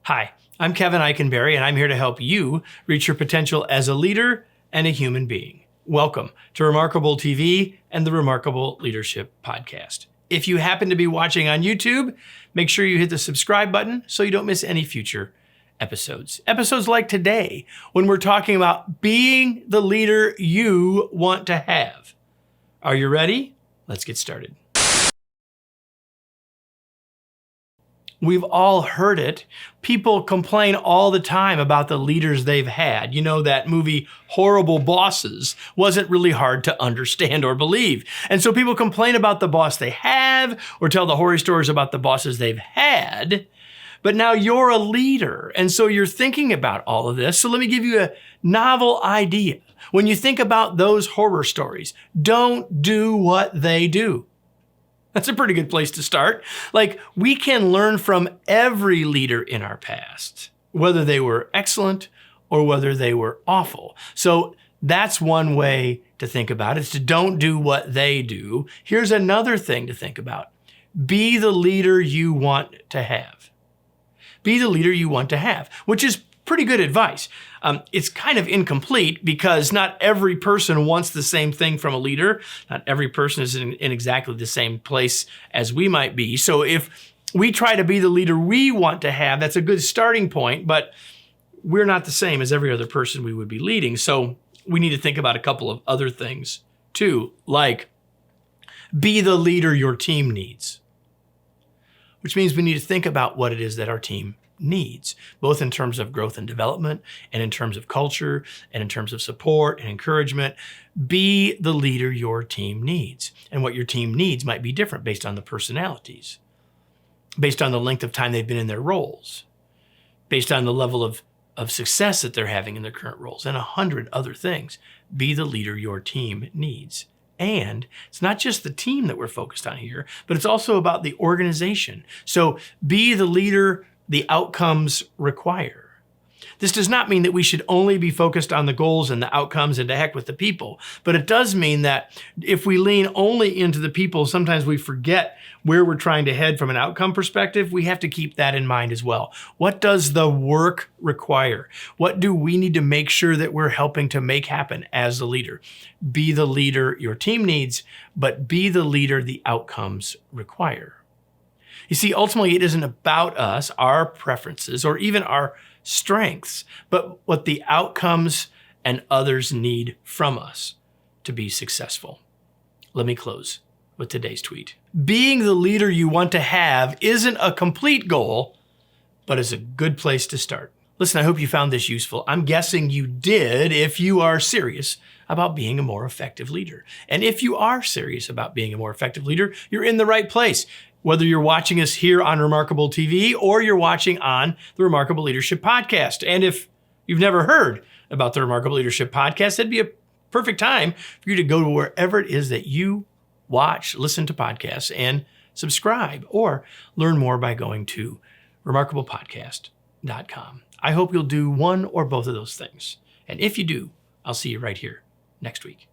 Hi, I'm Kevin Eikenberry, and I'm here to help you reach your potential as a leader and a human being. Welcome to Remarkable TV and the Remarkable Leadership Podcast. If you happen to be watching on YouTube, make sure you hit the subscribe button so you don't miss any future episodes. Episodes like today, when we're talking about being the leader you want to have. Are you ready? Let's get started. We've all heard it. People complain all the time about the leaders they've had. You know, that movie Horrible Bosses wasn't really hard to understand or believe. And so people complain about the boss they have or tell the horror stories about the bosses they've had. But now you're a leader, and so you're thinking about all of this. So let me give you a novel idea. When you think about those horror stories, don't do what they do. That's a pretty good place to start. Like, we can learn from every leader in our past, whether they were excellent or whether they were awful. So that's one way to think about it, is to don't do what they do. Here's another thing to think about. Be the leader you want to have. Be the leader you want to have, which is pretty good advice. It's kind of incomplete because not every person wants the same thing from a leader. Not every person is in exactly the same place as we might be. So if we try to be the leader we want to have, that's a good starting point, but we're not the same as every other person we would be leading. So we need to think about a couple of other things too, like be the leader your team needs, which means we need to think about what it is that our team needs, both in terms of growth and development, and in terms of culture, and in terms of support and encouragement. Be the leader your team needs. And what your team needs might be different based on the personalities, based on the length of time they've been in their roles, based on the level of success that they're having in their current roles, and 100 other things. Be the leader your team needs. And it's not just the team that we're focused on here, but it's also about the organization. So be the leader the outcomes require. This does not mean that we should only be focused on the goals and the outcomes and to heck with the people, but it does mean that if we lean only into the people, sometimes we forget where we're trying to head from an outcome perspective. We have to keep that in mind as well. What does the work require? What do we need to make sure that we're helping to make happen as the leader? Be the leader your team needs, but be the leader the outcomes require. You see, ultimately, it isn't about us, our preferences, or even our strengths, but what the outcomes and others need from us to be successful. Let me close with today's tweet. Being the leader you want to have isn't a complete goal, but is a good place to start. Listen, I hope you found this useful. I'm guessing you did if you are serious about being a more effective leader. And if you are serious about being a more effective leader, you're in the right place. Whether you're watching us here on Remarkable TV or you're watching on the Remarkable Leadership Podcast. And if you've never heard about the Remarkable Leadership Podcast, that'd be a perfect time for you to go to wherever it is that you watch, listen to podcasts, and subscribe, or learn more by going to remarkablepodcast.com. I hope you'll do one or both of those things. And if you do, I'll see you right here next week.